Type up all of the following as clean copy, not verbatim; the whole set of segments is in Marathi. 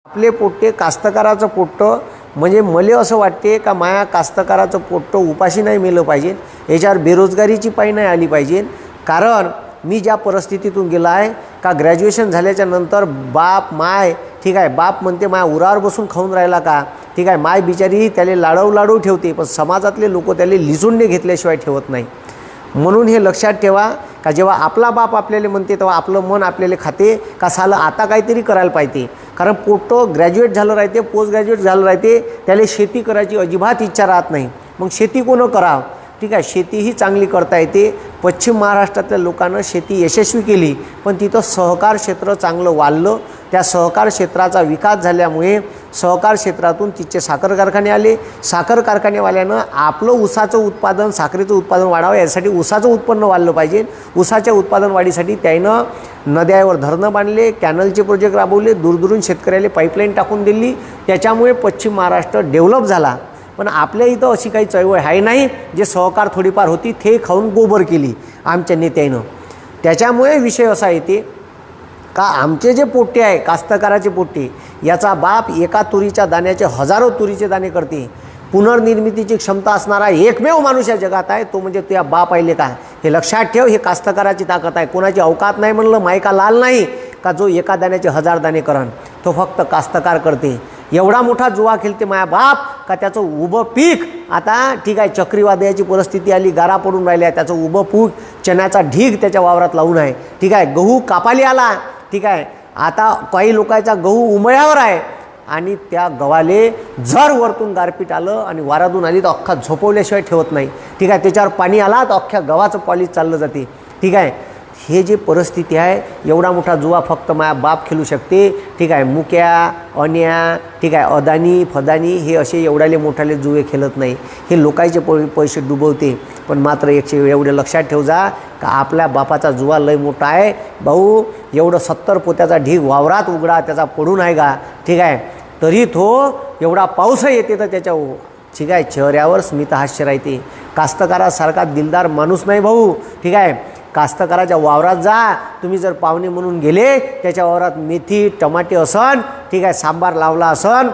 आपले पोट्टे कास्तकाराचं पोट्टं म्हणजे मले असं वाटते का माया कास्तकाराचं पोट्टं उपाशी नाही मेलं पाहिजे, याच्यावर बेरोजगारीची पाय नाही आली पाहिजे। कारण मी ज्या परिस्थितीतून गेला आहे का ग्रॅज्युएशन झाल्याच्या नंतर बाप माय ठीक आहे, बाप म्हणते माय उरावर बसून खाऊन राहिला का, ठीक आहे, माय बिचारी त्याला लाडव ठेवते, पण समाजातले लोक त्याला लिजूंडे घेतल्याशिवाय ठेवत नाही। म्हणून हे लक्षात ठेवा का जेव्हा आपला बाप आपल्याला म्हणते तेव्हा आपलं मन आपल्याला खाते का सालं आता काहीतरी करायला पाहिजे। कारण पोट्टं ग्रॅज्युएट झालं राहते, पोस्ट ग्रॅज्युएट झालं राहते, त्याला शेती करायची अजिबात इच्छा राहत नाही। मग शेती कोण करावं, ठीक आहे, शेती ही चांगली करता येते। पश्चिम महाराष्ट्रातल्या लोकांना शेती यशस्वी केली, पण तिथं सहकार क्षेत्र चांगलं वाढलं। त्या सहकार क्षेत्राचा विकास झाल्यामुळे सहकार क्षेत्रातून तिचे साखर कारखाने आले। साखर कारखानेवाल्यानं आपलं ऊसाचं उत्पादन, साखरेचं उत्पादन वाढावं यासाठी ऊसाचं उत्पन्न वाढलं पाहिजे। ऊसाच्या उत्पादन वाढीसाठी त्यानं नद्यावर धरणं बांधले, कॅनलचे प्रोजेक्ट राबवले, दूरदूरून शेतकऱ्याला पाईपलाईन टाकून दिली। त्याच्यामुळे पश्चिम महाराष्ट्र डेव्हलप झाला। पण आपल्या इथं अशी काही चळवळ आहे नाही, जे सहकार थोडीफार होती ते खाऊन गोबर केली आमच्या नेत्यानं। त्याच्यामुळे विषय असा येते का आमचे जे पोट्टे आहे कास्तकाराचे पोट्टे, याचा बाप एका तुरीच्या दाण्याचे हजारो तुरीचे दाणे करते। पुनर्निर्मितीची क्षमता असणारा एकमेव माणूस या जगात आहे, तो म्हणजे तुझ्या बाप आहिले का, हे लक्षात ठेव। हे कास्तकाराची ताकद आहे, कोणाची अवकात नाही म्हणलं मायका लाल नाही का जो एका दाण्याचे हजार दाणे करण, तो फक्त कास्तकार करते। एवढा मोठा जुवा खेळते माया बाप का त्याचं उभं पीक आता ठीक आहे, चक्रीवादळाची परिस्थिती आली, गारा पडून राहिल्या, त्याचं उभं पीक चण्याचा ढीग त्याच्या वावरात लावून आहे, ठीक आहे, गहू कापाली आला, ठीक आहे, आता काही लोकांचा गहू उमळ्यावर आहे आणि त्या गव्हाले जर वरतून गारपीट आलं आणि वारातून आली तर अख्खा झोपवल्याशिवाय ठेवत नाही, ठीक आहे, त्याच्यावर पाणी आला तर अख्ख्या गव्हाचं पॉलिश चाललं जाते, ठीक आहे। हे जे परिस्थिती आहे, एवढा मोठा जुवा फक्त माया बाप खेळू शकते, ठीक आहे। मुक्या अन्या ठीक आहे, अदानी फदानी हे असे एवढ्याले मोठाले जुवे खेळत नाही, हे लोकांचे पैसे डुबवते। पण मात्र एवढे लक्षात ठेव जा का आपल्या बापाचा जुवा लय मोठा आहे भाऊ। एवढं 70 पोत्याचा ढीग वावरात उघडा त्याचा पडून आहे का, ठीक आहे, तरी तो एवढा पाऊस येते तर त्याच्या ठीक आहे चेहऱ्यावर स्मितहास्य राहते। कास्तकारासारखा दिलदार माणूस नाही भाऊ, ठीक आहे। कास्तकाराच्या वावरात जा तुम्ही, जर पाहुणे म्हणून गेले त्याच्या वावरात मेथी टमाटे असन, ठीक आहे, सांबार लावला असन,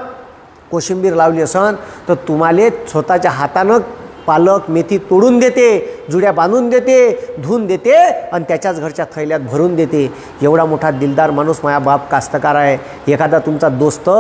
कोशिंबीर लावली असन, तर तुम्हाला स्वतःच्या हातानं पालक मेथी तोडून देते, जुड्या बांधून देते, धुवून देते आणि त्याच्याच घरच्या थैल्यात भरून देते। एवढा मोठा दिलदार माणूस माया बाप कास्तकार आहे। एखादा तुमचा दोस्त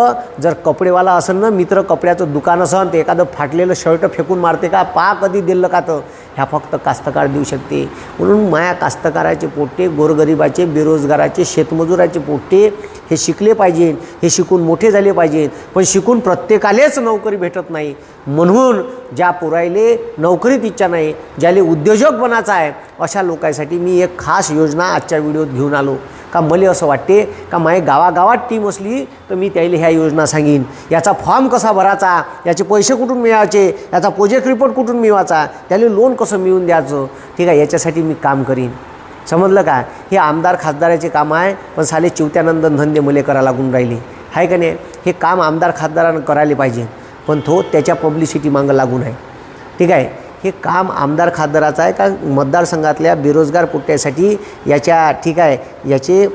जर कपडेवाला असेल ना, मित्र कपड्याचं दुकान असेल, तर एखादं फाटलेलं शर्ट फेकून मारते का, पा कधी दिलं का, तर ह्या फक्त कास्तकार देऊ शकते। म्हणून माया कास्तकाराचे पोट्टे, गोरगरिबाचे, बेरोजगाराचे, शेतमजुराचे पोट्टे हे शिकले पाहिजे, हे शिकून मोठे झाले पाहिजे। पण शिकून प्रत्येकालेच नोकरी भेटत नाही, म्हणून ज्या पोरायले नोकरीत इच्छा नाही, ज्याले उद्योजक बनायचं आहे, अशा लोकांसाठी मी एक खास योजना आजच्या व्हिडिओत घेऊन आलो। का मला असं वाटते का माझ्या गावागावात टीम असली तर मी त्याला ह्या योजना सांगीन, याचा फॉर्म कसा भरायचा, याचे पैसे कुठून मिळवायचे, याचा प्रोजेक्ट रिपोर्ट कुठून मिळवायचा, त्याला लोन कसं मिळवून द्यायचं, ठीक आहे, याच्यासाठी मी काम करीन। समजलं का, हे आमदार खासदाराचे काम आहे, पण साले चिवत्यानंदन धंदे मले करायला लागून राहिले आहे का नाही। हे काम आमदार खासदारानं करायला पाहिजे, पण तो त्याच्या पब्लिसिटी मागं लागून आहे, ठीक आहे। हे काम आमदार खासदाराचं आहे का मतदारसंघातल्या बेरोजगार पोट्ट्यासाठी याच्या ठीक आहे, याचे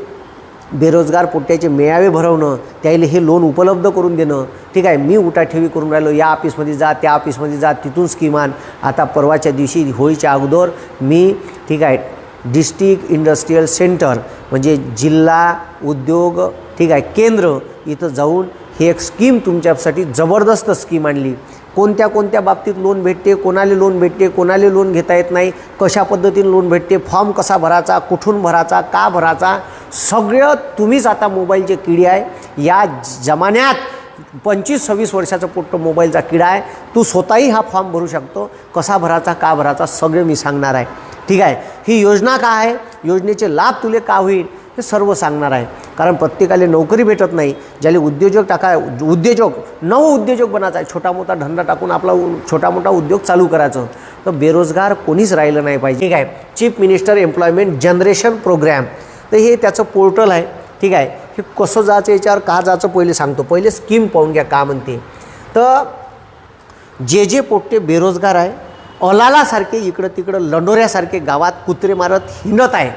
बेरोजगार पोट्ट्याचे मेळावे भरवणं, त्याला हे लोन उपलब्ध करून देणं, ठीक आहे। मी उठाठेवी करून राहिलो, या ऑफिसमध्ये जा, त्या ऑफिसमध्ये जा, तिथून स्कीम आण। आता परवाच्या दिवशी होळीच्या अगोदर मी ठीक आहे डिस्ट्रिक्ट इंडस्ट्रियल सेंटर म्हणजे जिल्हा उद्योग ठीक आहे केंद्र इथं जाऊन हे एक स्कीम तुमच्यासाठी जबरदस्त स्कीम आणली। कोणत्या कोणत्या बाबतीत लोन भेटते, कोणाला लोन भेटते, कोणाला लोन घेता येत नाही, कशा पद्धतीने लोन भेटते, फॉर्म कसा भरायचा, कुठून भरायचा, का भरायचा, सगळं तुम्हीच आता मोबाईलचे किडी आहे। या जमान्यात 25-26 वर्षाचा पोट्ट मोबाईलचा किडा आहे, तू स्वतःही हा फॉर्म भरू शकतो, कसा भरायचा, का भरायचा, सगळे मी सांगणार आहे, ठीक आहे। ही योजना काय आहे, योजनेचे लाभ तुले का होईल हे सर्व सांगणार आहे। कारण प्रत्येकाला नोकरी भेटत नाही, ज्याला उद्योजक उद्योजक बनायचा आहे, छोटा मोठा धंदा टाकून आपला छोटा मोठा उद्योग चालू करायचं, तर बेरोजगार कोणीच राहिलं नाही पाहिजे, ठीक आहे। Chief minister employment generation programme, तर हे त्याचं पोर्टल आहे, ठीक आहे। हे कसं जायचं, याच्यावर का जायचं पहिले सांगतो, पहिले स्कीम पाहून घ्या का म्हणते। तर जे पोट्टे बेरोजगार आहे, अलालासारखे इकडं तिकडं लंडोऱ्यासारखे गावात कुत्रे मारत हिंडत आहे,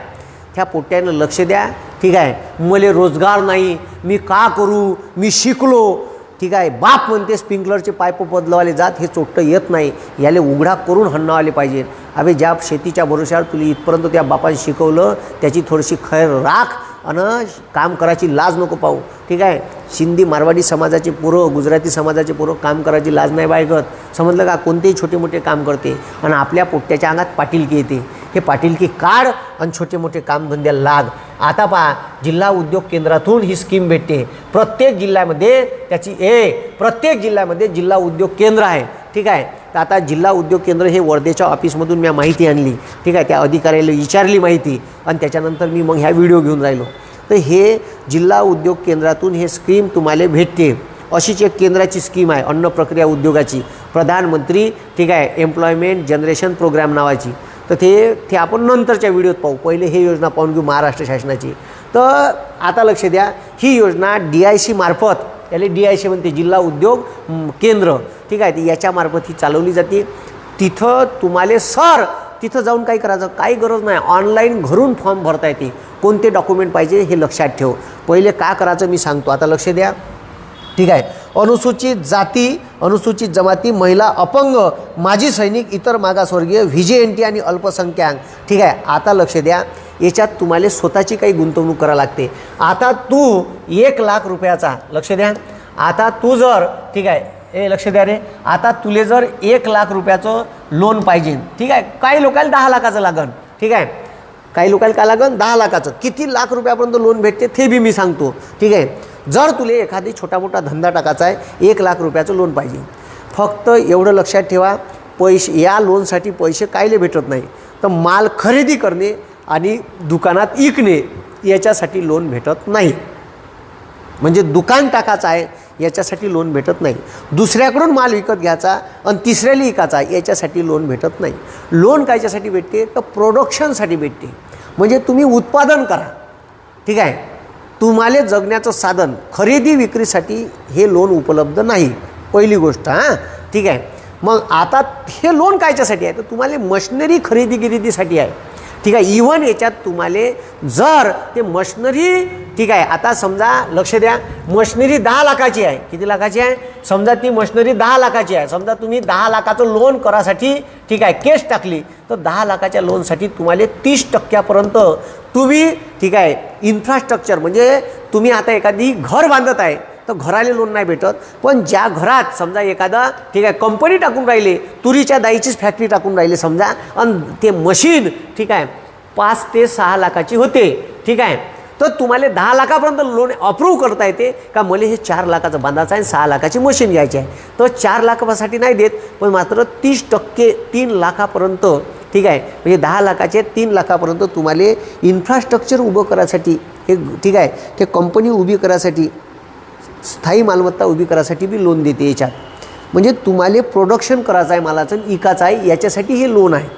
ह्या पोट्ट्यानं लक्ष द्या ठीक आहे, मला रोजगार नाही, मी का करू, मी शिकलो, ठीक आहे, बाप म्हणते स्प्रिंकलरचे पाईप बदलवाले जात, हे चोट्ट येत नाही, याले उघडा करून हन्नावाले पाहिजे. अबे ज्या शेतीच्या भरोश्यावर तुला इथपर्यंत त्या बापाने शिकवलं त्याची थोडीशी खैर राख आणि काम करायची लाज नको पाहू. ठीक आहे, सिंधी मारवाडी समाजाचे पोरं, गुजराती समाजाचे पोरं काम करायची लाज नाही बाळगत, समजलं का. कोणतेही छोटे मोठे काम करते आणि आपल्या पोट्ट्याच्या अंगात पाटीलकी येते. हे पाटीलकी काढ आणि छोटे मोठे कामधंद्याला लाग. आता पहा, जिल्हा उद्योग केंद्रातून ही स्कीम भेटते. प्रत्येक जिल्ह्यामध्ये प्रत्येक जिल्ह्यामध्ये जिल्हा उद्योग केंद्र आहे. ठीक आहे, तर आता जिल्हा उद्योग केंद्र हे वर्धेच्या ऑफिसमधून मी माहिती आणली. ठीक आहे, त्या अधिकाऱ्याला विचारली माहिती आणि त्याच्यानंतर मी मग ह्या व्हिडिओ घेऊन राहिलो. तर हे जिल्हा उद्योग केंद्रातून हे स्कीम तुम्हाला भेटते. अशीच एक केंद्राची स्कीम आहे अन्न प्रक्रिया उद्योगाची, प्रधानमंत्री, ठीक आहे, एम्प्लॉयमेंट जनरेशन प्रोग्राम नावाची. तर ते आपण नंतरच्या व्हिडिओत पाहू. पहिले हे योजना पाहून घेऊ महाराष्ट्र शासनाची. तर आता लक्ष द्या, ही योजना DIC मार्फत, याला DIC म्हणते, जिल्हा उद्योग केंद्र. ठीक आहे, याच्यामार्फत ही चालवली जाते. तिथं तुम्हाला तिथं जाऊन काही करायचं काही गरज नाही, ऑनलाईन घरून फॉर्म भरता येते. कोणते डॉक्युमेंट पाहिजे हे लक्षात ठेव. पहिले काय करायचं मी सांगतो, आता लक्ष द्या. ठीक आहे, अनुसूचित जाती, अनुसूचित जमाती, महिला, अपंग, माजी सैनिक, इतर मागासवर्गीय, VJNT आणि अल्पसंख्याक. ठीक आहे, आता लक्ष द्या, याच्यात तुम्हाला स्वतःची काही गुंतवणूक करावी लागते. आता तू 1 लाख रुपयाचा, लक्ष द्या, आता तू जर, ठीक आहे, लक्ष द्या रे, आता तुले जर 1 लाख रुपयाचं लोन पाहिजे. ठीक आहे, काही लोकांना 10 लाखाचं लागन. ठीक आहे, काही लोकांना काय लागन, 10 लाखाचं. किती लाख रुपयापर्यंत लोन भेटते ते बी मी सांगतो. ठीक आहे, जर तुले एखादी छोटा मोठा धंदा टाकायचा आहे, 1 लाख रुपयाचं लोन पाहिजे. फक्त एवढं लक्षात ठेवा, पैसे या लोनसाठी पैसे कायले भेटत नाही, तर माल खरेदी करणे आणि दुकानात विकणे याच्यासाठी लोन भेटत नाही. म्हणजे दुकान टाकायचं आहे याच्यासाठी लोन भेटत नाही. दुसऱ्याकडून माल विकत घ्यायचा आणि तिसऱ्याला विकायचा याच्यासाठी लोन भेटत नाही. लोन कायच्यासाठी भेटते, तर प्रोडक्शनसाठी भेटते. म्हणजे तुम्ही उत्पादन करा. ठीक आहे, तुम्हाला जगण्याचं साधन खरेदी विक्रीसाठी हे लोन उपलब्ध नाही, पहिली गोष्ट. हां, ठीक आहे. मग आता हे लोन कायच्यासाठी आहे, तर तुम्हाला मशिनरी खरेदीसाठी आहे. ठीक आहे, इव्हन याच्यात तुम्हाला जर ते मशिनरी, ठीक आहे, आता समजा लक्ष द्या, मशिनरी 10 लाखाची आहे. किती लाखाची आहे, समजा ती मशिनरी 10 लाखाची आहे. समजा तुम्ही 10 लाखाचं लोन करासाठी, ठीक आहे, केस टाकली, तर 10 लाखाच्या लोनसाठी तुम्हाला 30% तुम्ही, ठीक आहे, इन्फ्रास्ट्रक्चर म्हणजे तुम्ही आता एखादी घर बांधत आहे तर घराले लोन नाही भेटत. पण ज्या घरात समजा एखादा, ठीक आहे, कंपनी टाकून राहिले, तुरीच्या दाईचीच फॅक्टरी टाकून राहिले समजा, आणि ते मशीन, ठीक आहे, 5 ते 6 लाखाची होते. ठीक आहे, तर तुम्हाला 10 लाखापर्यंत लोन अप्रूव्ह करता येते का, मला हे 4 लाखाचं बांधायचं आहे, 6 लाखाची मशीन घ्यायची आहे. तर 4 लाखासाठी नाही देत, पण मात्र 30% 3 लाखापर्यंत, ठीक आहे, म्हणजे 10 लाखाचे 3 लाखापर्यंत तुम्हाला इन्फ्रास्ट्रक्चर उभं करायसाठी, हे, ठीक आहे, ते कंपनी उभी करायसाठी, स्थायी मालमत्ता उभी करायसाठी बी लोन देते याच्यात. म्हणजे तुम्हाला प्रोडक्शन करायचं आहे, मालाचं विकायचं आहे, याच्यासाठी हे लोन आहे.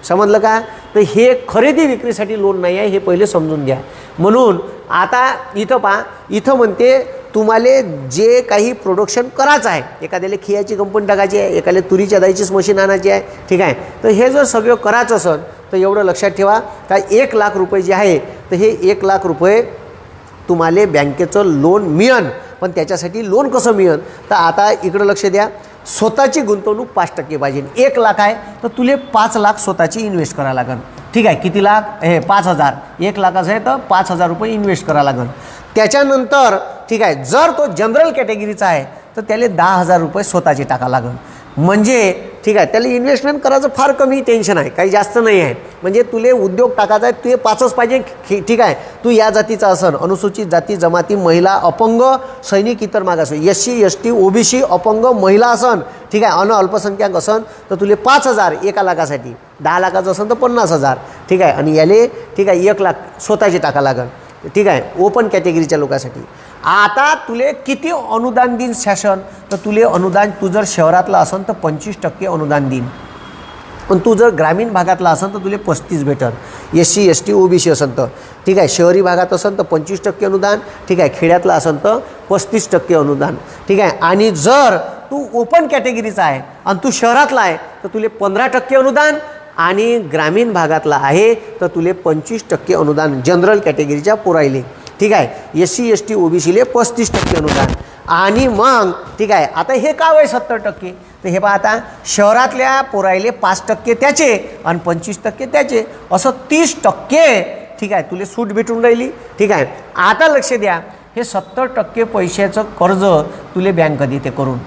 समजलं का. तर हे खरेदी विक्रीसाठी लोन नाही आहे, हे पहिले समजून घ्या. म्हणून आता इथं पहा, इथं म्हणते तुम्हाला जे काही प्रोडक्शन करायचं आहे, एखाद्याला खियाची कंपनी टाकायची आहे, एखाद्याला तुरीच्या दाईचीच मशीन आणायची आहे. ठीक आहे, तर हे जर सगळं करायचं असेल तर एवढं लक्षात ठेवा का 1 लाख रुपये जे आहे, तर हे 1 लाख रुपये तुम्हाला बँकेचं लोन मिळेल. पण त्याच्यासाठी लोन कसं मिळेल, तर आता इकडं लक्ष द्या, स्वतःची गुंतवणूक 5% पाहिजे. 1 लाख आहे तर तुले 5 लाख स्वतःची इन्व्हेस्ट करावं लागेल. ठीक आहे, किती लाख, हे 5,000. 1 लाखाचं आहे तर 5,000 रुपये इन्व्हेस्ट करावं लागेल. त्याच्यानंतर, ठीक आहे, जर तो जनरल कॅटेगरीचा आहे तर त्याला 10,000 रुपये स्वतःचे टाकावं लागेल. म्हणजे, ठीक आहे, त्याला इन्व्हेस्टमेंट करायचं फार कमी टेन्शन आहे, काही जास्त नाही आहे. म्हणजे तुले उद्योग टाकायचा आहे, तुझे 5च पाहिजे. ठीक आहे, तू या जातीचा असन, अनुसूचित जाती जमाती, महिला, अपंग, सैनिक, इतर मागास, SC ST OBC, अपंग, महिला असन, ठीक आहे, अल्पसंख्याक असन, तर तुले 5,000 1 लाखासाठी. 10 लाखाचं असन तर 50,000. ठीक आहे, आणि याले, ठीक आहे, 1 लाख स्वतःचे टाकावं लागेल. ठीक आहे, ओपन कॅटेगरीच्या लोकांसाठी. आता तुले किती अनुदान देईन शासन, तर तुले अनुदान, तू जर शहरातला असन तर 25% अनुदान देईन. पण तू जर ग्रामीण भागातला असन तर तुले 35 भेटल. SC ST OBC असन तर, ठीक आहे, शहरी भागात असन तर 25% अनुदान. ठीक आहे, खेड्यातला असन तर 35% अनुदान. ठीक आहे, आणि जर तू ओपन कॅटेगरीचा आहे आणि तू शहरातला आहे तर तुले 15% अनुदान. आणि ग्रामीण भागातला आहे तर तुले 25% अनुदान जनरल कॅटेगरीच्या पोरायले, ठीक आहे. SC ST OBCले 35% अनुदान. आणि मग ठीक आहे, आता हे का वय 70%? तर हे पहा, आता शहरातल्या पोरायले 5% त्याचे आणि 25% त्याचे, असं 30% ठीक आहे तुले सूट भेटून राहिली, ठीक आहे. आता लक्ष द्या, हे 70% पैशाचं कर्ज तुले बँक देते करून,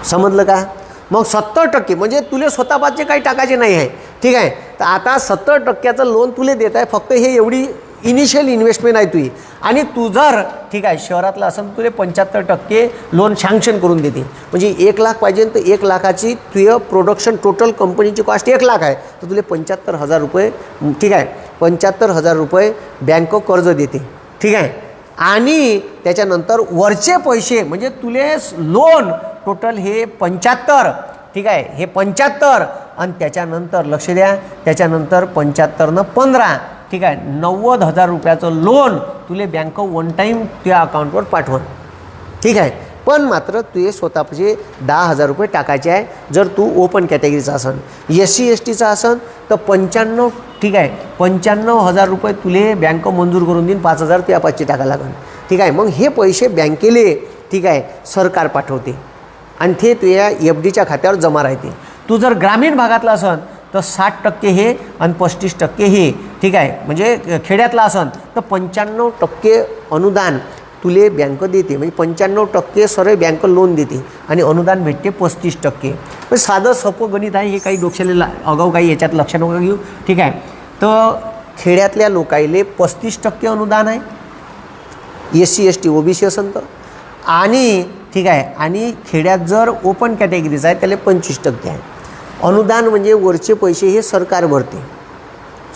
समजलं का? मग 70% म्हणजे तुले स्वतःपासचे काही टाकायचे नाही आहे, ठीक आहे. तर आता 70%चं लोन तुले देत आहे, फक्त हे एवढी इनिशियल इन्व्हेस्टमेंट आहे तुझी. आणि तू जर ठीक आहे शहरातला असेल तुले 75% लोन सँक्शन करून देते. म्हणजे 1 लाख पाहिजे तर 1 लाखाची तुझं प्रोडक्शन टोटल कंपनीची कॉस्ट 1 लाख आहे, तर तुले 75,000 रुपये, ठीक आहे, 75,000 रुपये बँक कर्ज देते, ठीक आहे. आणि त्याच्यानंतर वरचे पैसे म्हणजे तुले लोन टोटल हे 75, ठीक आहे, हे 75 आणि त्याच्यानंतर लक्ष द्या, त्याच्यानंतर 75 न 15, ठीक आहे, 90,000 रुपयाचं लोन तुले बँक वन टाईम तुझ्या अकाउंटवर पाठवण, ठीक आहे. पण मात्र तुझे स्वतःचे 10,000 रुपये टाकायचे आहे जर तू ओपन कॅटेगरीचा असन. SC STचा असन तर 95, ठीक आहे, 95,000 रुपये तुले बँक मंजूर करून देईन, 5,000 तुझ्या पाचशे टाका लागेल, ठीक आहे. मग हे पैसे बँकेले, ठीक आहे, सरकार पाठवते आणि ते तुझ्या FDच्या खात्यावर जमा राहते. तू जर ग्रामीण भागातला असन तर 60% हे आणि 35% हे, ठीक आहे. म्हणजे खेड्यातला असन तर 95% अनुदान तुले बँक देते, म्हणजे 95% सरळ बँक लोन देते आणि अनुदान भेटते 35%. म्हणजे साधं सोपं गणित आहे हे, काही डोक्याला अगाऊ काही याच्यात लक्ष नका घेऊ, ठीक आहे. तर खेड्यातल्या लोकायले 35% अनुदान आहे SC ST OBC असन तर, आणि ठीक आहे, आणि खेड्यात जर ओपन कॅटेगरीचा आहे त्याला 25% आहे अनुदान. म्हणजे वरचे पैसे हे सरकार भरते,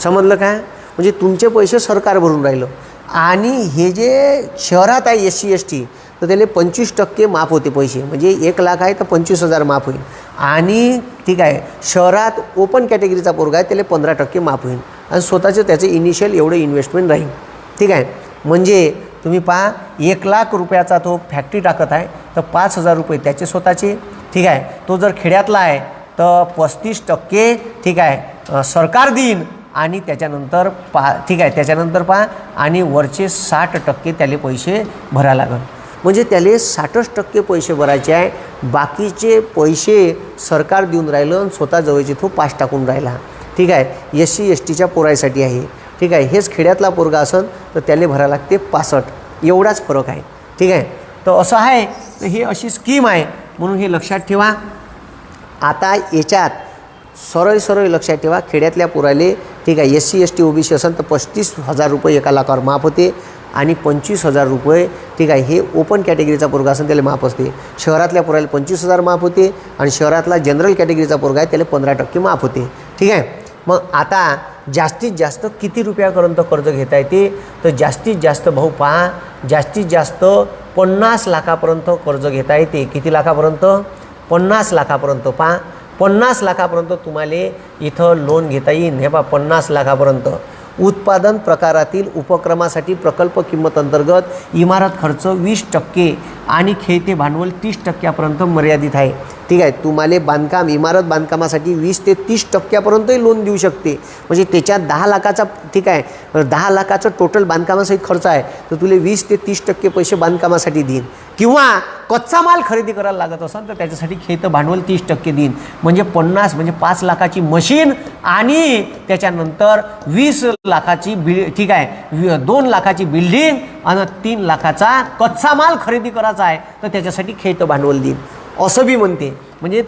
समजलं का? म्हणजे तुमचे पैसे सरकार भरून राहिलं. आणि हे जे शहरात आहे SC ST तर त्याला 25% माफ होते पैसे, म्हणजे 1 लाख आहे तर 25,000 माफ होईल. आणि ठीक आहे शहरात ओपन कॅटेगरीचा पोरगा आहे त्याला 15% माफ होईल आणि स्वतःचं त्याचं इनिशियल एवढं इन्व्हेस्टमेंट राहील, ठीक आहे. म्हणजे तुम्ही पहा 1 लाख रुपयाचा तो फॅक्टरी टाकत आहे तर 5,000 रुपये त्याचे स्वतःचे, ठीक आहे. तो जर खेड्यातला आहे तर 35% ठीक आहे सरकार देईन आणि त्याच्यानंतर ठीक आहे, त्याच्यानंतर पहा आणि वरचे 60% त्याले पैसे भरायला लागेल. म्हणजे त्याले 60% पैसे भरायचे आहे, बाकीचे पैसे सरकार देऊन राहिलं आणि स्वतः जवळचे तो 5 टाकून राहिला, ठीक आहे. SC STच्या पोरायसाठी आहे, ठीक आहे. हेच खेड्यातला पोरगा असेल तर त्याला भरायला लागते 65, एवढाच फरक आहे, ठीक आहे. तर असं आहे, तर हे अशी स्कीम आहे म्हणून हे लक्षात ठेवा. आता याच्यात सरळ लक्षात ठेवा, खेड्यातल्या पोराले, ठीक आहे, SC ST OBC असेल तर 35,000 रुपये 1 लाखावर माफ होते आणि 25,000 रुपये, ठीक आहे, हे ओपन कॅटेगरीचा पोरगा असेल त्याला माफ असते. शहरातल्या पोराला 25,000 माफ होते आणि शहरातला जनरल कॅटेगरीचा पोरगा आहे त्याला 15% माफ होते, ठीक आहे. मग आता जास्तीत जास्त किती रुपयापर्यंत कर्ज घेता येते? तर जास्तीत जास्त भाऊ पहा, जास्तीत जास्त 50 लाखापर्यंत कर्ज घेता येते. किती लाखापर्यंत? 50 लाखापर्यंत. पहा 50 लाखापर्यंत तुम्हाला इथं लोन घेता येईल. हे पहा 50 लाखापर्यंत. उत्पादन प्रकारातील उपक्रमासाठी प्रकल्प किंमत अंतर्गत इमारत खर्च 20% आणि खेळते भांडवल 30% मर्यादित आहे. ठीक आहे, तुम्हाला बांधकाम इमारत बांधकामासाठी 20 ते 30% लोन देऊ शकते. म्हणजे त्याच्यात 10 लाखाचा, ठीक आहे, 10 लाखाचं टोटल बांधकामासाठी खर्च आहे तर तुला 20 ते 30% पैसे बांधकामासाठी देईन. किंवा कच्चा माल खरेदी करायला लागत असेल तर त्याच्यासाठी खेळतं भांडवल 30% देईन. म्हणजे 50 म्हणजे 5 लाखाची मशीन आणि त्याच्यानंतर 20 लाखाची ठीक आहे 2 लाखाची बिल्डिंग आणि 3 लाखाचा कच्चा माल खरेदी करायचा आहे तर त्याच्यासाठी खेळतं भांडवल देईन असं बी म्हणते. म्हणजे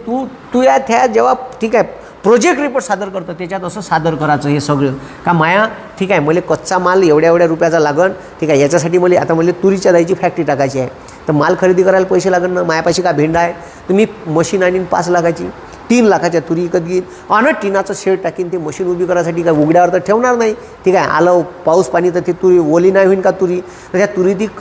तू या त्या जेव्हा, ठीक आहे, प्रोजेक्ट रिपोर्ट सादर करतो त्याच्यात असं सादर करायचं हे सगळं का माया, ठीक आहे, मला कच्चा माल एवढ्या रुपयाचा लागन, ठीक आहे, याच्यासाठी मला तुरीच्या दाईची फॅक्टरी टाकायची आहे तर माल खरेदी करायला पैसे लागन ना. मायापाशी का भेंडा आहे तर मी मशीन आणीन 5 लाखाची, 3 लाखाच्या तुरी विकत घेईन आणि टिनाचं शेड टाकीन. ते मशीन उभी करायसाठी काय उघड्यावर तर ठेवणार नाही. ठीक आहे, आलं पाऊस पाणी तर ते तुरी ओली नाही होईन का तुरी, तर त्या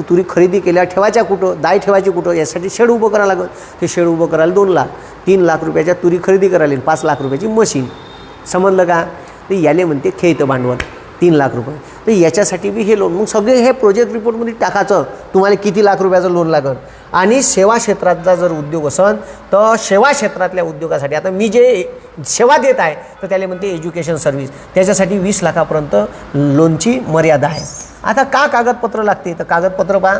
तुरी खरेदी केल्या ठेवायच्या कुठं, दाय ठेवायची कुठं, यासाठी शेड उभं करावं लागेल. ते शेड उभं करायला 2 लाख, 3 लाख रुपयाच्या तुरी खरेदी करायला 5 लाख रुपयाची मशीन. समजलं का? ते याले म्हणते खेळतं भांडवल 3 लाख रुपये. तर याच्यासाठी बी हे लोन, मग सगळे हे प्रोजेक्ट रिपोर्टमध्ये टाकायचं तुम्हाला किती लाख रुपयाचं लोन लागेल. आणि सेवा क्षेत्राचा जर उद्योग असेल तर सेवा क्षेत्रातल्या उद्योगासाठी, आता मी जे सेवा देत आहे तर त्याला म्हणते एज्युकेशन सर्व्हिस, त्याच्यासाठी 20 लाखापर्यंत लोनची मर्यादा आहे. आता का कागदपत्र लागते, तर कागदपत्र पहा,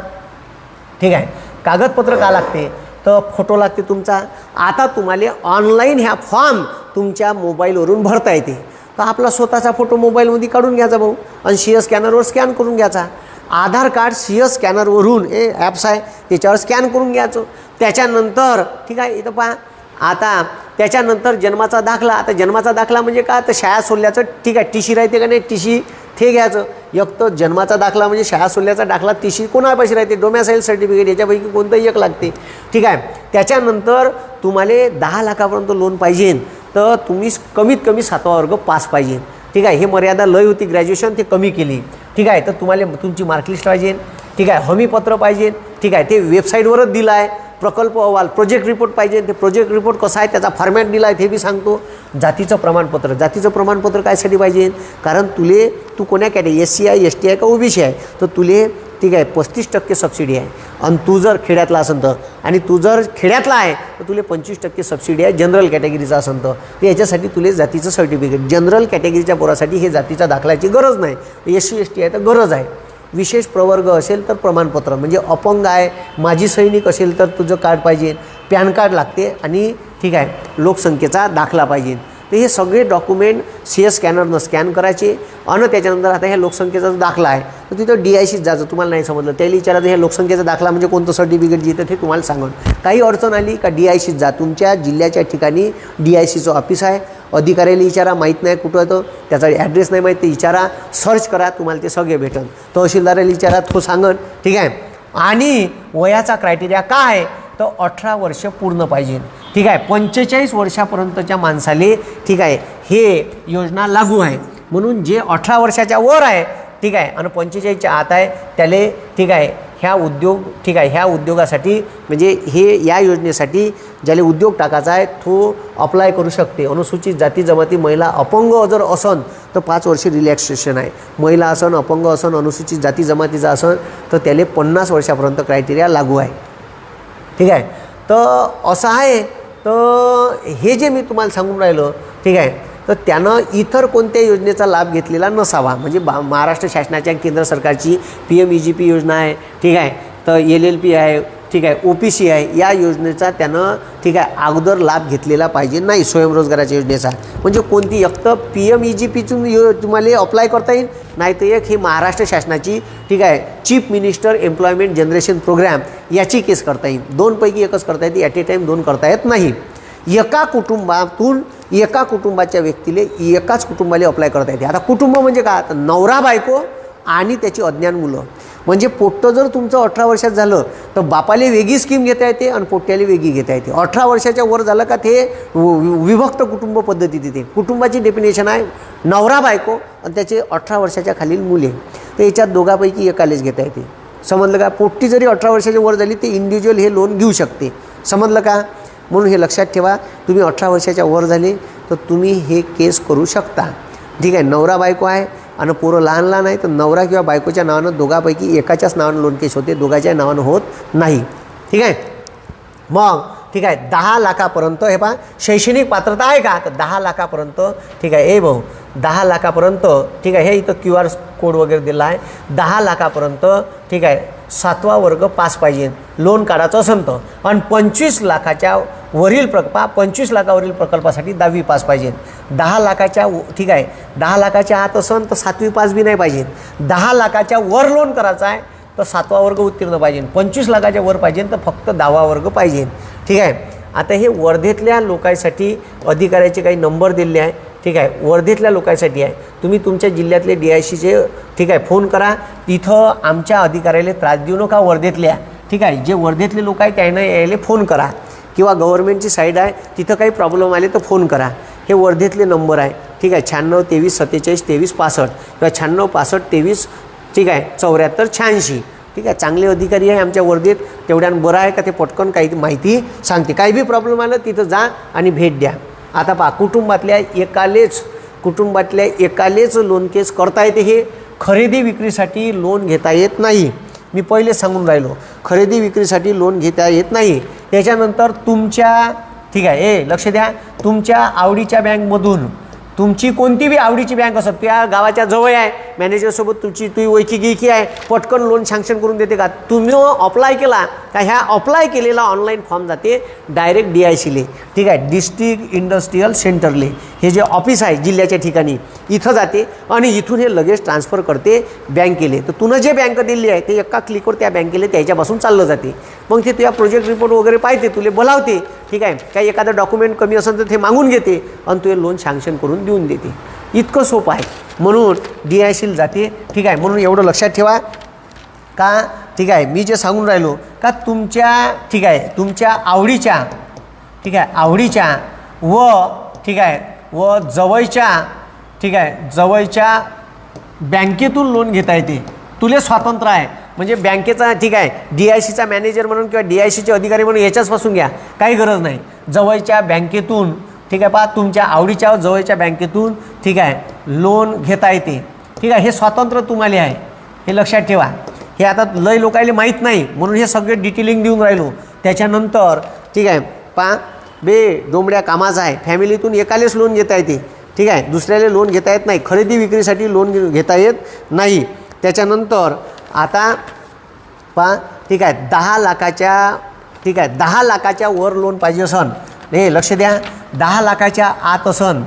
ठीक आहे, कागदपत्र का लागते, तर फोटो लागते तुमचा. आता तुम्हाला ऑनलाईन ह्या फॉर्म तुमच्या मोबाईलवरून भरता येते. तर आपला स्वतःचा फोटो मोबाईलमध्ये काढून घ्यायचा भाऊ आणि सीएस स्कॅनरवर स्कॅन करून घ्यायचा. आधार कार्ड सीएस स्कॅनरवरून हे ॲप्स आहे त्याच्यावर स्कॅन करून घ्यायचं. त्याच्यानंतर ठीक आहे, इथं पहा, आता त्याच्यानंतर जन्माचा दाखला. आता जन्माचा दाखला म्हणजे का, तर शाळा सोडल्याचं ठीक आहे, टीसी राहते का नाही, टीसी ते घ्यायचं. एक तर जन्माचा दाखला म्हणजे शाळा सोडल्याचा दाखला, टीसी कोणापाशी राहते, डोमॅसाईल सर्टिफिकेट, याच्यापैकी कोणतंही एक लागते. ठीक आहे, त्याच्यानंतर तुम्हाला 10 लाखापर्यंत लोन पाहिजे तर तुम्ही कमीत कमी 7वा वर्ग पास पाहिजे. ठीक आहे, हे मर्यादा लय होती ग्रॅज्युएशन, ते कमी केली. ठीक आहे, तर तुम्हाला तुमची मार्कलिस्ट पाहिजे. ठीक आहे, हमीपत्र पाहिजे. ठीक आहे, ते वेबसाईटवरच दिलं आहे. प्रकल्प अहवाल, प्रोजेक्ट रिपोर्ट पाहिजे. ते प्रोजेक्ट रिपोर्ट कसा आहे त्याचा फॉर्मॅट दिला आहे ते बी सांगतो. जातीचं प्रमाणपत्र, जातीचं प्रमाणपत्र कायसाठी पाहिजे, कारण तू कोण्या कॅटेगरी, SC आहे, ST आहे का OBC आहे, तर तुले ठीक आहे 35% सबसिडी आहे. आणि तू जर खेड्यातला असेल तर, आणि तू जर खेड्यातला आहे तर तुले 25% सबसिडी आहे. जनरल कॅटेगरीचा असेल तर याच्यासाठी तुले जातीचं सर्टिफिकेट. जनरल कॅटेगरीच्या पोरासाठी हे जातीचा दाखल्याची गरज नाही. SC ST आहे तर गरज आहे. विशेष प्रवर्ग असेल तर प्रमाणपत्र, म्हणजे अपंग आहे, माजी सैनिक असेल तर तुझं कार्ड पाहिजे, पॅन कार्ड लागते, आणि ठीक आहे लोकसंख्येचा दाखला पाहिजे. तर हे सगळे डॉक्युमेंट CS स्कॅनरनं स्कॅन करायचे. आणि त्याच्यानंतर आता ह्या लोकसंख्येचा जो दाखला आहे तर तिथं DICत जायचं. तुम्हाला नाही समजलं त्याला विचारायचं ह्या लोकसंख्येचा दाखला म्हणजे कोणतं सर्टिफिकेट जिथं ते तुम्हाला सांगून. काही अडचण आली का DICत जा. तुमच्या जिल्ह्याच्या ठिकाणी DICचं ऑफिस आहे. अधिकाऱ्याला विचारा, माहीत नाही कुठं होतं, त्याचा ॲड्रेस नाही माहीत ते विचारा, सर्च करा, तुम्हाला ते सगळे भेटन. तहसीलदाराला विचारा, तो सांगन. ठीक आहे, आणि वयाचा क्रायटेरिया काय आहे, तर 18 वर्ष पूर्ण पाहिजे. ठीक आहे, 45 वर्षापर्यंतच्या माणसाले ठीक आहे हे योजना लागू आहे. म्हणून जे 18 वर्षाच्या वर आहे ठीक आहे आणि 45च्या आत आहे त्याले ठीक आहे ह्या उद्योग ठीक आहे ह्या उद्योगासाठी म्हणजे हे या योजनेसाठी ज्याला उद्योग टाकायचा आहे तो अप्लाय करू शकते. अनुसूचित जाती जमाती महिला अपंग जर असन तर 5 वर्ष रिलॅक्सेशन आहे. महिला असन, अपंग असन, अनुसूचित जाती जमातीचा असन तर त्याला 50 वर्षापर्यंत क्रायटेरिया लागू आहे. ठीक आहे, तर असं आहे. तर हे जे मी तुम्हाला सांगून राहिलो ठीक आहे, तर त्यानं इतर कोणत्या योजनेचा लाभ घेतलेला नसावा. म्हणजे महाराष्ट्र शासनाच्या केंद्र सरकारची PMEGP योजना आहे ठीक आहे, तर LLP आहे ठीक आहे, OPC आहे, या योजनेचा त्यानं ठीक आहे अगोदर लाभ घेतलेला पाहिजे नाही. स्वयंरोजगाराच्या योजनेचा म्हणजे कोणती, एक तर PMEGPतून तुम्हाला अप्लाय करता येईल, नाही तर एक ही महाराष्ट्र शासनाची ठीक आहे chief minister employment generation programme याची केस करता येईल. दोनपैकी एकच करता येते, ॲट ए टाईम दोन करता येत नाही. एका कुटुंबातून एका कुटुंबाच्या व्यक्तीले एकाच कुटुंबाला अप्लाय करता येते. आता कुटुंब म्हणजे काय, तर नवरा बायको आणि त्याची अज्ञान मुलं. म्हणजे पोट्टं जर तुमचं 18 वर्षात झालं तर बापाले वेगळी स्कीम घेता येते आणि पोट्ट्याला वेगळी घेता येते. 18 वर्षाच्या वर झालं का ते विभक्त कुटुंब पद्धती देते. कुटुंबाची डेफिनेशन आहे नवरा बायको आणि त्याचे 18 वर्षाच्या खालील मुले. तर याच्यात दोघांपैकी एकालेच घेता येते. समजलं का. पोट्टी जरी 18 वर्षाच्या वर झाली ते इंडिव्हिज्युअल हे लोन घेऊ शकते. समजलं का. म्हणून हे लक्षात ठेवा, तुम्ही 18 वर्षाच्या वर झाले तर तुम्ही हे केस करू शकता. ठीक आहे, नवरा बायको आहे आणि पोरं लहान लहान आहे तर नवरा किंवा बायकोच्या नावानं दोघांपैकी एकाच्याच नावानं लोन केस होते, दोघांच्या नावानं होत नाही. ठीक आहे, मग ठीक आहे 10 लाखापर्यंत हे पहा शैक्षणिक पात्रता आहे का, तर 10 लाखापर्यंत ठीक आहे. भाऊ 10 लाखापर्यंत ठीक आहे, हे इथं QR कोड वगैरे दिला आहे. 10 लाखापर्यंत ठीक आहे 7वा वर्ग पास पाहिजे लोन काढायचं असेल तर. आणि 25 लाखाच्या वरील 25 लाखावरील प्रकल्पासाठी 10वी पास पाहिजे. 10 लाखाच्या ठीक आहे 10 लाखाच्या आत असेल तर 7वी पास बी नाही पाहिजे. 10 लाखाच्या वर लोन करायचं आहे तर 7वा वर्ग उत्तीर्ण पाहिजे. 25 लाखाच्या वर पाहिजे तर फक्त 10वा वर्ग पाहिजे. ठीक आहे, आता हे वर्धेतल्या लोकांसाठी अधिकाऱ्याचे काही नंबर दिले आहे. ठीक आहे, वर्धेतल्या लोकांसाठी आहे. तुम्ही तुमच्या जिल्ह्यातले DICचे ठीक आहे फोन करा. तिथं आमच्या अधिकाऱ्याला त्रास देऊ नका वर्धेतल्या. ठीक आहे, जे वर्धेतले लोक आहे त्यांना यायला फोन करा किंवा गव्हर्नमेंटची साईड आहे तिथं काही प्रॉब्लेम आले तर फोन करा. हे वर्धेतले नंबर आहे. ठीक आहे, 96 23 47 23 65 किंवा 96 65 23 ठीक आहे 74 86. ठीक आहे, चांगले अधिकारी आहे आमच्या वर्धेत. तेवढ्यानं बरं आहे का ते पटकन काही माहिती सांगते. काही बी प्रॉब्लेम आलं तिथं जा आणि भेट द्या. आता पहा कुटुंबातल्या एकालेच लोन केस करता येते. हे खरेदी विक्रीसाठी लोन घेता येत नाही. मी पहिले सांगून राहिलो, खरेदी विक्रीसाठी लोन घेता येत नाही. त्याच्यानंतर तुमच्या, ठीक आहे, लक्ष द्या, तुमच्या आवडीच्या बँकमधून, तुमची कोणती बी आवडीची बँक असत, त्या गावाच्या जवळ आहे, मॅनेजरसोबत तुझी ओळखी गिळखी आहे, पटकन लोन सँक्शन करून देते का? तुम्ही अप्लाय केला का ह्या अप्लाय केलेला ऑनलाईन फॉर्म जाते डायरेक्ट DICले, ठीक आहे, डिस्ट्रिक्ट इंडस्ट्रियल सेंटरले, हे जे ऑफिस आहे जिल्ह्याच्या ठिकाणी, इथं जाते आणि इथून हे लगेच ट्रान्सफर करते बँकेले. तर तुनं जे बँक दिली आहे ते एका क्लिकवर त्या बँकेले त्याच्यापासून चाललं जाते. मग ते तुझ्या प्रोजेक्ट रिपोर्ट वगैरे पाहते, तुले बोलावते, ठीक आहे, काही एखादं डॉक्युमेंट कमी असेल तर ते मागून घेते आणि तुझे लोन सँक्शन करून देऊन देते. इतकं सोपं आहे. म्हणून DICला जाते, ठीक आहे. म्हणून एवढं लक्षात ठेवा का, ठीक आहे, मी जे सांगून राहिलो का तुमच्या, ठीक आहे, तुमच्या आवडीच्या, ठीक आहे, आवडीच्या व, ठीक आहे, व जवळच्या, ठीक आहे, जवळच्या बँकेतून लोन घेता येते. तुले स्वातंत्र्य आहे. म्हणजे बँकेचा, ठीक आहे, DICचा मॅनेजर म्हणून किंवा DICचे अधिकारी म्हणून याच्याचपासून घ्या, काही गरज नाही. जवळच्या बँकेतून, ठीक आहे, पहा, तुमच्या आवडीच्या जवळच्या बँकेतून, ठीक आहे, लोन घेता येते. ठीक आहे, हे स्वातंत्र्य तुम्हाला आहे, हे लक्षात ठेवा. हे आता लय लोकायले माहीत नाही म्हणून हे सगळे डिटेलिंग देऊन राहिलो. त्याच्यानंतर, ठीक आहे, पहा, डोंबड्या कामाचं आहे. फॅमिलीतून एकालेच लोन घेता येते, ठीक आहे, दुसऱ्याला लोन घेता येत नाही. खरेदी विक्रीसाठी लोन घेता येत नाही. त्याच्यानंतर आता पहा, ठीक आहे, 10 लाखाच्या, ठीक आहे, 10 लाखाच्या वर लोन पाहिजे असन, हे लक्ष द्या, 10 लाखाच्या आत असन,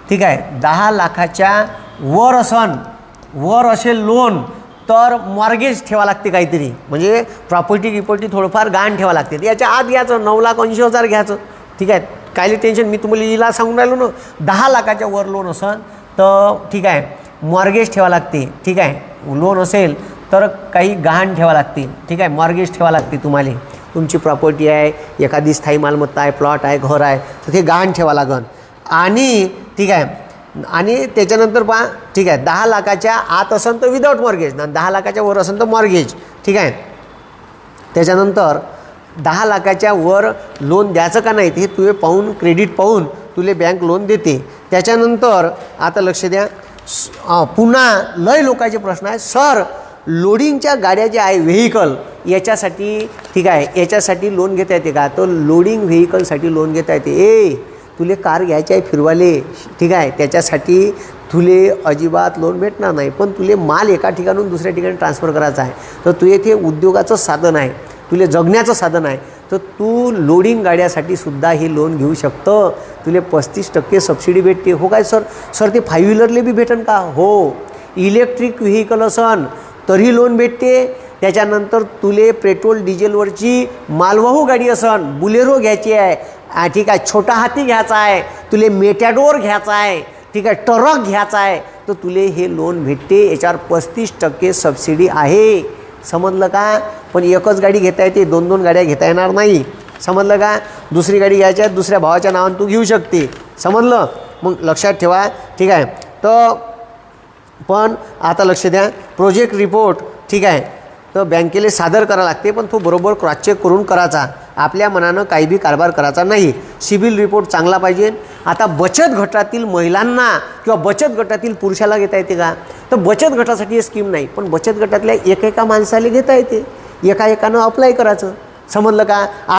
ठीक आहे, 10 लाखाच्या वर असेल लोन तर मॉर्गेज ठेवा लागते काहीतरी, म्हणजे प्रॉपर्टी थोडंफार गहाण ठेवा लागते. याच्या आत घ्यायचं 9,80,000 घ्यायचं, ठीक आहे, कायले टेन्शन. मी तुम्हाला इला सांगून राहिलो ना, 10 लाखाच्या वर लोन असन तर, ठीक आहे, मॉर्गेज ठेवा लागते, ठीक आहे. लोन असेल तर काही गहाण ठेवा लागते, ठीक आहे, मॉर्गेज ठेवा लागते. तुम्हाला तुमची प्रॉपर्टी आहे, एखादी स्थायी मालमत्ता आहे, प्लॉट आहे, घर आहे, तर ते गहाण ठेवा लागन. आणि, ठीक आहे, आणि त्याच्यानंतर पहा, ठीक आहे, 10 लाखाच्या आत असेल तर विदाऊट मॉर्गेज, ना 10 लाखाच्या वर असेल तर मॉर्गेज, ठीक आहे. त्याच्यानंतर 10 लाखाच्या वर लोन द्यायचं का नाही ते तुझे पाहून, क्रेडिट पाहून तुले बँक लोन देते. त्याच्यानंतर आता लक्ष द्या, पुन्हा लय लोकांचे प्रश्न आहे, सर लोडिंगच्या गाड्या ज्या आहे व्हेकल याच्यासाठी, ठीक आहे, याच्यासाठी लोन घेता येते का? तो लोडिंग व्हेकलसाठी लोन घेता येते. तुले कार घ्यायची आहे फिरवाले, ठीक आहे, त्याच्यासाठी तुले अजिबात लोन भेटणार नाही. पण तुले माल एका ठिकाणून दुसऱ्या ठिकाणी ट्रान्सफर करायचा आहे, तर तू येथे उद्योगाचं साधन आहे, तुले जगण्याचं साधन आहे, तर तू लोडिंग गाड्यासाठी सुद्धा हे लोन घेऊ शकतं. तुले 35% सबसिडी भेटते. हो काय सर ते 5 व्हीलरले बी भेटन का? हो. इलेक्ट्रिक व्हेकल असन तरी लोन भेटते. त्याच्यानंतर तुले पेट्रोल डिझेलवरची मालवाहू गाडी असन, बुलेरो घ्यायची आहे, ठीक आहे, छोटा हाती घ्यायचा आहे, तुले मेटॅडोर घ्यायचा आहे, ठीक आहे, ट्रक घ्यायचा आहे, तर तुले हे लोन भेटते. याच्यावर 35% सबसिडी आहे. समजलं का? पण एकच गाडी घेता येते, 2-2 गाड्या घेता येणार नाही. समजलं का? दुसरी गाडी घ्यायची आहे, दुसऱ्या भावाच्या नावाने तू घेऊ शकते. समजलं? मग लक्षात ठेवा, ठीक आहे. तर पण आता लक्ष द्या, प्रोजेक्ट रिपोर्ट, ठीक आहे, तर बँकेला सादर करावं लागते, पण तो बरोबर क्रॉस चेक करून करायचा. आपल्या मनानं काही बी कारभार करायचा नाही. सिबिल रिपोर्ट चांगला पाहिजे. आता बचत गटातील महिलांना किंवा बचत गटातील पुरुषाला घेता येते का? तर बचत गटासाठी हे स्कीम नाही, पण बचत गटातल्या एका माणसाला घेता येते. एकानं अप्लाय करायचं. समजलं का?